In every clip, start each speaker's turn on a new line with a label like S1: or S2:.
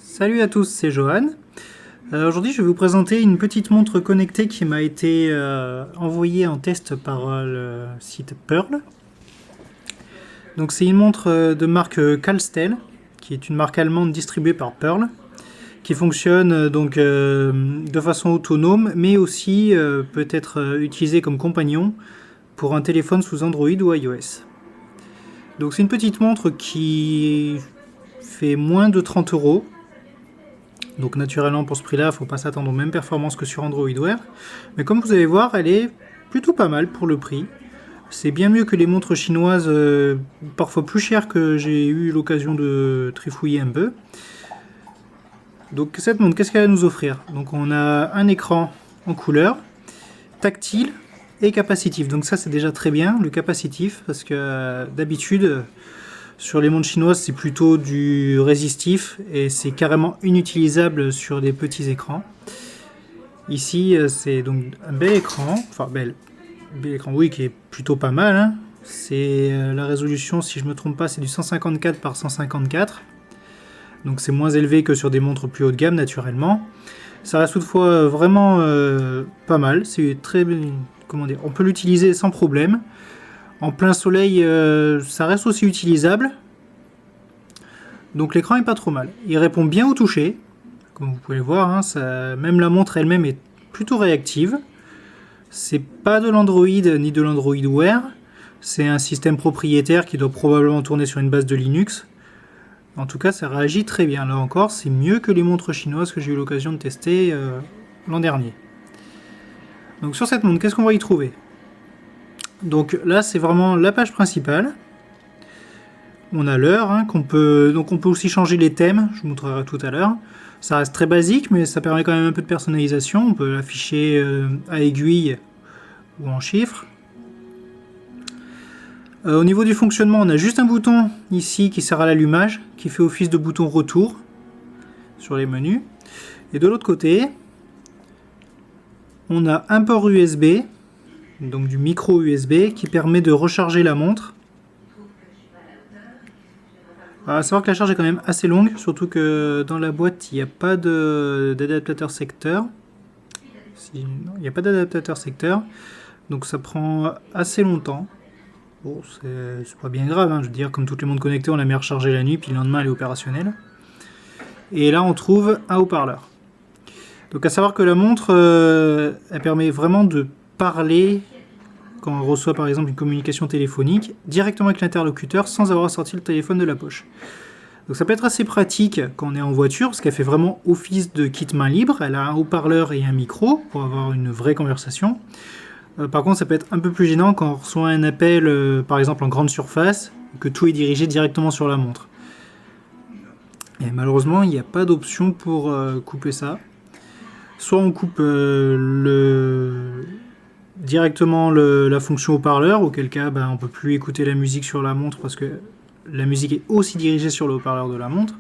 S1: Salut à tous, c'est Johan. Aujourd'hui, je vais vous présenter une petite montre connectée qui m'a été envoyée en test par le site Pearl. Donc, c'est une montre de marque Calstel, qui est une marque allemande distribuée par Pearl, qui fonctionne de façon autonome, mais aussi peut être utilisée comme compagnon pour un téléphone sous Android ou iOS. Donc, c'est une petite montre qui fait moins de 30 €. Donc naturellement pour ce prix là, il ne faut pas s'attendre aux mêmes performances que sur Android Wear. Mais comme vous allez voir, elle est plutôt pas mal pour le prix. C'est bien mieux que les montres chinoises, parfois plus chères, que j'ai eu l'occasion de trifouiller un peu. Donc cette montre, qu'est-ce qu'elle va nous offrir? Donc on a un écran en couleur, tactile et capacitif. Donc ça c'est déjà très bien, le capacitif, parce que d'habitude... Sur les montres chinoises, c'est plutôt du résistif et c'est carrément inutilisable sur des petits écrans. Ici, c'est donc un bel écran, enfin bel écran, oui, qui est plutôt pas mal. Hein. C'est la résolution, si je me trompe pas, c'est du 154 par 154. Donc c'est moins élevé que sur des montres plus haut de gamme, naturellement. Ça reste toutefois vraiment pas mal. C'est très, comment dire, on peut l'utiliser sans problème. En plein soleil, ça reste aussi utilisable. Donc l'écran est pas trop mal. Il répond bien au toucher. Comme vous pouvez le voir, hein, même la montre elle-même est plutôt réactive. C'est pas de l'Android ni de l'Android Wear. C'est un système propriétaire qui doit probablement tourner sur une base de Linux. En tout cas, ça réagit très bien. Là encore, c'est mieux que les montres chinoises que j'ai eu l'occasion de tester l'an dernier. Donc sur cette montre, qu'est-ce qu'on va y trouver? Donc là, c'est vraiment la page principale. On a l'heure, hein, on peut aussi changer les thèmes, je vous montrerai tout à l'heure. Ça reste très basique, mais ça permet quand même un peu de personnalisation. On peut l'afficher à aiguille ou en chiffres. Au niveau du fonctionnement, on a juste un bouton ici qui sert à l'allumage, qui fait office de bouton retour sur les menus. Et de l'autre côté, on a un port USB, donc du micro USB, qui permet de recharger la montre. À savoir que la charge est quand même assez longue, surtout que dans la boîte il n'y a pas d'adaptateur secteur. Il n'y a pas d'adaptateur secteur, donc ça prend assez longtemps. Bon, c'est pas bien grave, hein, je veux dire, comme toutes les montres connectées, on la met à recharger la nuit, puis le lendemain elle est opérationnelle. Et là on trouve un haut-parleur. Donc à savoir que la montre, elle permet vraiment de parler quand on reçoit par exemple une communication téléphonique directement avec l'interlocuteur sans avoir sorti le téléphone de la poche. Donc ça peut être assez pratique quand on est en voiture parce qu'elle fait vraiment office de kit main libre. Elle a un haut-parleur et un micro pour avoir une vraie conversation. Par contre, ça peut être un peu plus gênant quand on reçoit un appel, par exemple en grande surface, que tout est dirigé directement sur la montre. Et malheureusement, il n'y a pas d'option pour couper ça. Soit on coupe directement la fonction haut-parleur, auquel cas on ne peut plus écouter la musique sur la montre parce que la musique est aussi dirigée sur le haut-parleur de la montre.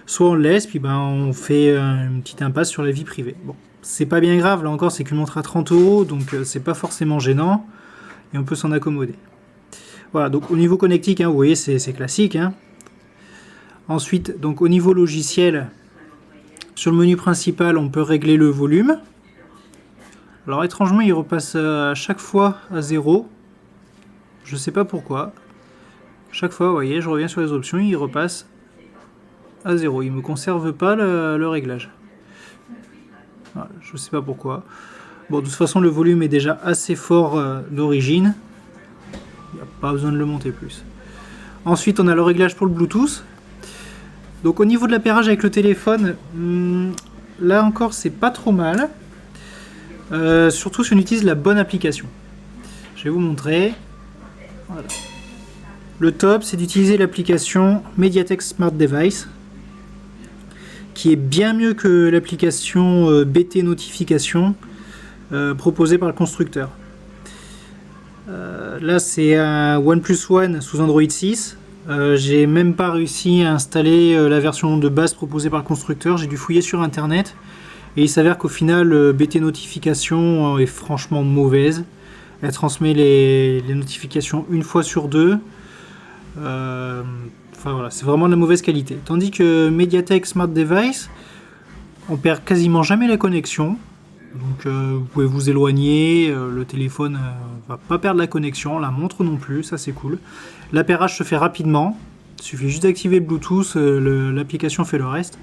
S1: Soit on le laisse, puis on fait une petite impasse sur la vie privée. Bon, c'est pas bien grave, là encore c'est qu'une montre à 30 €, donc c'est pas forcément gênant et on peut s'en accommoder. Voilà, donc au niveau connectique, hein, vous voyez c'est classique. Hein. Ensuite, donc au niveau logiciel, sur le menu principal, on peut régler le volume. Alors étrangement, il repasse à chaque fois à 0. Je sais pas pourquoi. Chaque fois, vous voyez, je reviens sur les options, il repasse à 0. Il ne me conserve pas le réglage. Voilà, je sais pas pourquoi. Bon, de toute façon, le volume est déjà assez fort d'origine. Il n'y a pas besoin de le monter plus. Ensuite, on a le réglage pour le Bluetooth. Donc au niveau de l'appairage avec le téléphone, là encore, c'est pas trop mal. Surtout si on utilise la bonne application. Je vais vous montrer. Voilà. Le top, c'est d'utiliser l'application MediaTek Smart Device, qui est bien mieux que l'application BT Notification proposée par le constructeur. Là, c'est un OnePlus One sous Android 6. J'ai même pas réussi à installer la version de base proposée par le constructeur. J'ai dû fouiller sur internet. Et il s'avère qu'au final, BT Notification est franchement mauvaise. Elle transmet les notifications une fois sur deux. Enfin voilà, c'est vraiment de la mauvaise qualité. Tandis que Mediatek Smart Device, on perd quasiment jamais la connexion. Donc vous pouvez vous éloigner, le téléphone va pas perdre la connexion, la montre non plus, ça c'est cool. L'appairage se fait rapidement, il suffit juste d'activer le Bluetooth, l'application fait le reste.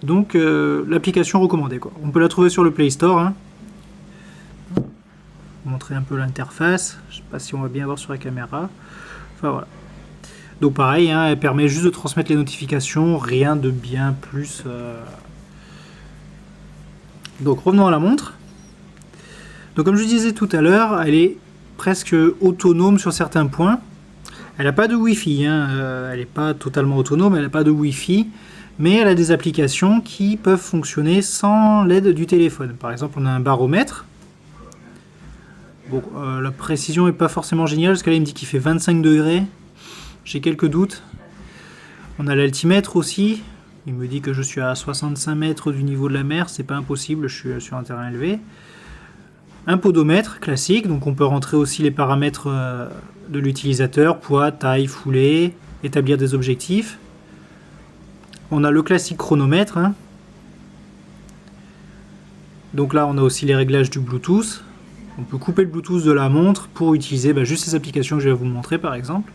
S1: Donc l'application recommandée quoi. On peut la trouver sur le Play Store. Hein. Montrer un peu l'interface, je sais pas si on va bien voir sur la caméra. Enfin voilà. Donc pareil, hein, elle permet juste de transmettre les notifications, rien de bien plus. Donc revenons à la montre. Donc comme je disais tout à l'heure, elle est presque autonome sur certains points. Elle n'a pas de Wi-Fi, hein, elle n'est pas totalement autonome, elle n'a pas de Wi-Fi, mais elle a des applications qui peuvent fonctionner sans l'aide du téléphone. Par exemple, on a un baromètre. Bon, la précision n'est pas forcément géniale, parce que là il me dit qu'il fait 25 degrés. J'ai quelques doutes. On a l'altimètre aussi. Il me dit que je suis à 65 mètres du niveau de la mer, c'est pas impossible, je suis sur un terrain élevé. Un podomètre classique, donc on peut rentrer aussi les paramètres de l'utilisateur, poids, taille, foulée, établir des objectifs. On a le classique chronomètre. Hein. Donc là, on a aussi les réglages du Bluetooth. On peut couper le Bluetooth de la montre pour utiliser juste ces applications que je vais vous montrer par exemple.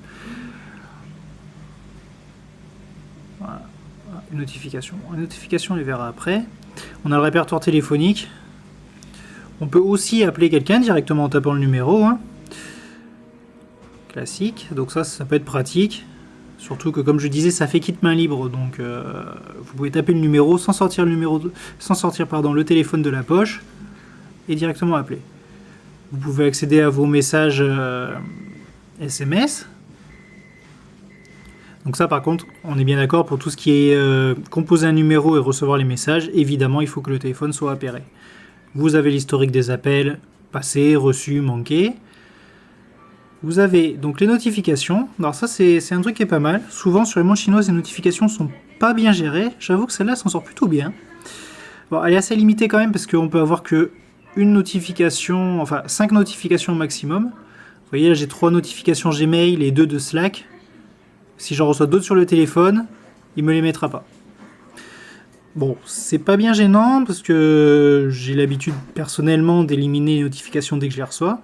S1: Voilà. Une notification, on les verra après. On a le répertoire téléphonique. On peut aussi appeler quelqu'un directement en tapant le numéro. Hein. Classique, donc ça peut être pratique. Surtout que comme je disais, ça fait kit main libre, donc vous pouvez taper le numéro sans sortir le téléphone de la poche et directement appeler. Vous pouvez accéder à vos messages SMS. Donc ça par contre, on est bien d'accord pour tout ce qui est composer un numéro et recevoir les messages. Évidemment, il faut que le téléphone soit appairé. Vous avez l'historique des appels, passés, reçus, manqués. Vous avez donc les notifications. Alors ça c'est un truc qui est pas mal. Souvent sur les montres chinoises, les notifications sont pas bien gérées. J'avoue que celle-là s'en sort plutôt bien. Bon, elle est assez limitée quand même parce qu'on peut avoir que une notification, enfin 5 notifications au maximum. Vous voyez là j'ai 3 notifications Gmail et 2 de Slack. Si j'en reçois d'autres sur le téléphone, il me les mettra pas. Bon, c'est pas bien gênant parce que j'ai l'habitude personnellement d'éliminer les notifications dès que je les reçois.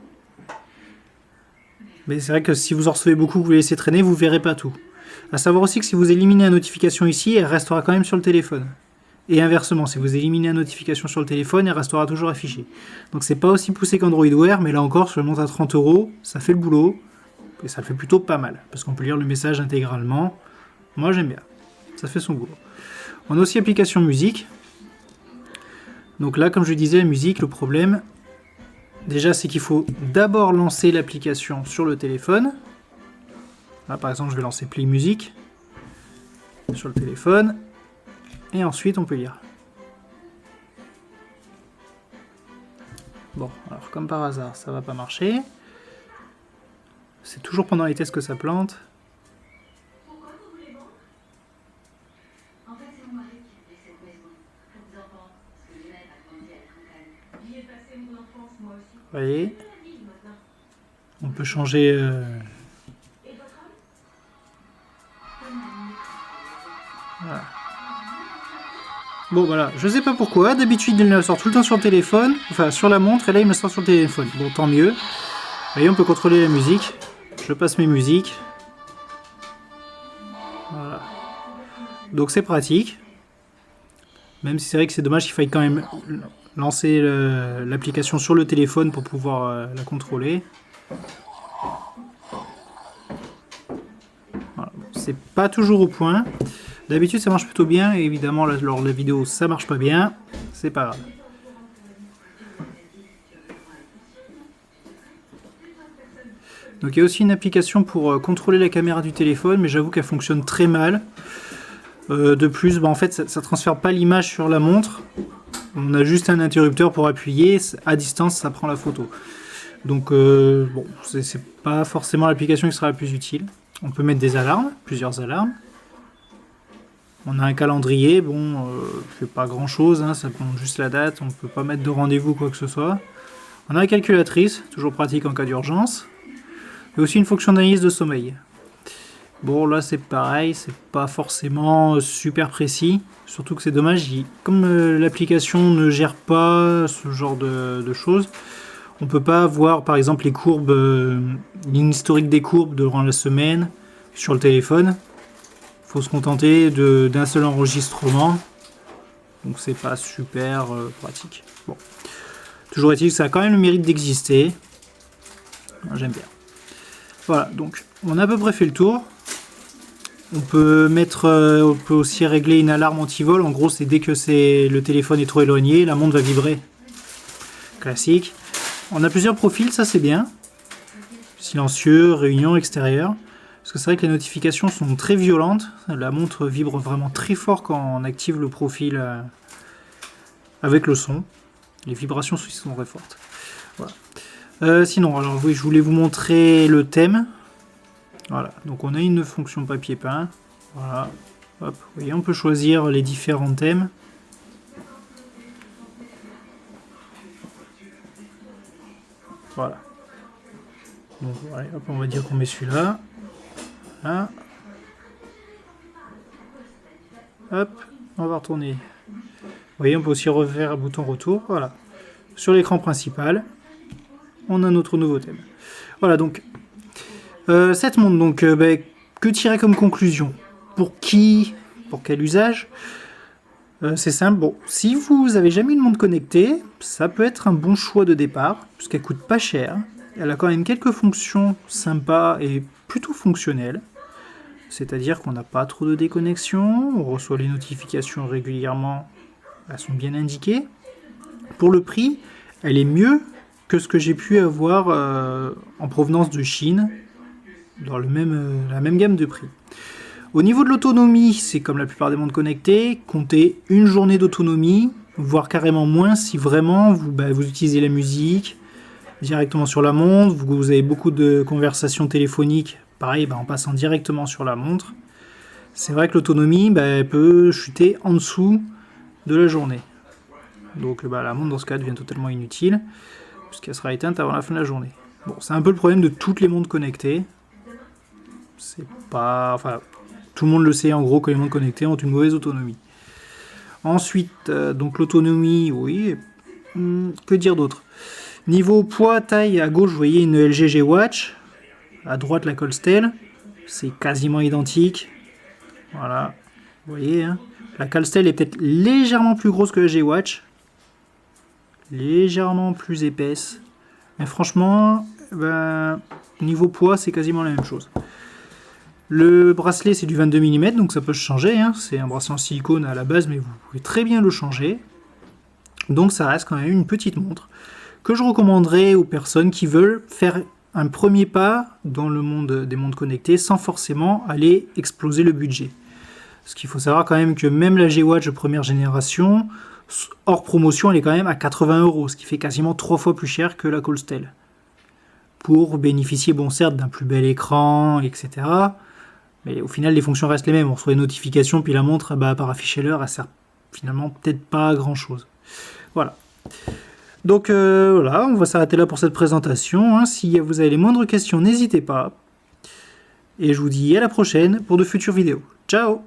S1: Mais c'est vrai que si vous en recevez beaucoup, vous les laissez traîner, vous verrez pas tout. A savoir aussi que si vous éliminez la notification ici, elle restera quand même sur le téléphone. Et inversement, si vous éliminez la notification sur le téléphone, elle restera toujours affichée. Donc c'est pas aussi poussé qu'Android Wear, mais là encore, sur le montre à 30 €, ça fait le boulot. Et ça le fait plutôt pas mal, parce qu'on peut lire le message intégralement. Moi j'aime bien, ça fait son boulot. On a aussi application musique. Donc là, comme je disais, la musique, le problème, déjà c'est qu'il faut d'abord lancer l'application sur le téléphone. Là par exemple, je vais lancer Play Music sur le téléphone. Et ensuite on peut lire. Bon, alors comme par hasard, ça va pas marcher. C'est toujours pendant les tests que ça plante. Vous voyez, on peut changer. Voilà. Bon voilà, je sais pas pourquoi, d'habitude il me la sort tout le temps sur le téléphone, enfin sur la montre, et là il me sort sur le téléphone. Bon, tant mieux. Vous voyez, on peut contrôler la musique. Je passe mes musiques. Voilà. Donc c'est pratique. Même si c'est vrai que c'est dommage qu'il faille quand même lancer l'application sur le téléphone pour pouvoir la contrôler. Voilà. C'est pas toujours au point. D'habitude ça marche plutôt bien, et évidemment là, lors de la vidéo ça marche pas bien. C'est pas grave. Donc il y a aussi une application pour contrôler la caméra du téléphone, mais j'avoue qu'elle fonctionne très mal. De plus, en fait, ça ne transfère pas l'image sur la montre. On a juste un interrupteur pour appuyer. À distance, ça prend la photo. Donc, bon, c'est pas forcément l'application qui sera la plus utile. On peut mettre des alarmes, plusieurs alarmes. On a un calendrier, bon, fait pas grand chose, hein, ça montre juste la date. On ne peut pas mettre de rendez-vous, quoi que ce soit. On a la calculatrice, toujours pratique en cas d'urgence. Et aussi une fonction d'analyse de sommeil. Bon, là c'est pareil, c'est pas forcément super précis. Surtout que c'est dommage, comme l'application ne gère pas ce genre de choses, on peut pas voir par exemple les courbes, l'historique des courbes durant la semaine sur le téléphone. Faut se contenter d'un seul enregistrement. Donc c'est pas super pratique. Bon. Toujours est-il que ça a quand même le mérite d'exister. J'aime bien. Voilà, donc on a à peu près fait le tour. On peut aussi régler une alarme anti-vol. En gros, c'est dès que le téléphone est trop éloigné, la montre va vibrer. Classique. On a plusieurs profils, ça c'est bien. Silencieux, réunion extérieure. Parce que c'est vrai que les notifications sont très violentes. La montre vibre vraiment très fort quand on active le profil avec le son. Les vibrations sont très fortes. Voilà. Sinon, alors oui, je voulais vous montrer le thème. Voilà, donc on a une fonction papier peint. Voilà. Hop, vous voyez, on peut choisir les différents thèmes. Voilà. Donc ouais, hop, on va dire qu'on met celui-là. Là. Hop, on va retourner. Vous voyez, on peut aussi refaire un bouton retour. Voilà. Sur l'écran principal, on a notre nouveau thème. Voilà, donc cette montre, donc, que tirer comme conclusion? Pour qui? Pour quel usage? C'est simple. Bon, si vous avez jamais une montre connectée, ça peut être un bon choix de départ, puisqu'elle coûte pas cher. Elle a quand même quelques fonctions sympas et plutôt fonctionnelles. C'est-à-dire qu'on n'a pas trop de déconnexion, on reçoit les notifications régulièrement, elles sont bien indiquées. Pour le prix, elle est mieux que ce que j'ai pu avoir en provenance de Chine, dans la même gamme de prix. Au niveau de l'autonomie, c'est comme la plupart des montres connectées, comptez une journée d'autonomie, voire carrément moins si vraiment vous utilisez la musique directement sur la montre, vous avez beaucoup de conversations téléphoniques, pareil en passant directement sur la montre. C'est vrai que l'autonomie elle peut chuter en dessous de la journée. Donc la montre dans ce cas devient totalement inutile, puisqu'elle sera éteinte avant la fin de la journée. Bon, c'est un peu le problème de toutes les montres connectées. C'est pas... Enfin, tout le monde le sait en gros que les montres connectées ont une mauvaise autonomie. Ensuite, donc l'autonomie, oui. Que dire d'autre? Niveau poids, taille, à gauche, vous voyez une LG G Watch. À droite, la Colstel. C'est quasiment identique. Voilà. Vous voyez, hein. La Colstel est peut-être légèrement plus grosse que la G Watch. Légèrement plus épaisse. Mais franchement, niveau poids, c'est quasiment la même chose. Le bracelet, c'est du 22 mm, donc ça peut changer. Hein. C'est un bracelet en silicone à la base, mais vous pouvez très bien le changer. Donc ça reste quand même une petite montre que je recommanderais aux personnes qui veulent faire un premier pas dans le monde des montres connectées sans forcément aller exploser le budget. Parce qu'il faut savoir quand même que même la G-Watch de première génération, hors promotion, elle est quand même à 80 €, ce qui fait quasiment 3 fois plus cher que la Colstel. Pour bénéficier, bon certes, d'un plus bel écran, etc. Mais au final, les fonctions restent les mêmes. On reçoit des notifications, puis la montre, par afficher l'heure, elle sert finalement peut-être pas à grand chose. Voilà. Donc voilà, on va s'arrêter là pour cette présentation. Hein. Si vous avez les moindres questions, n'hésitez pas. Et je vous dis à la prochaine pour de futures vidéos. Ciao!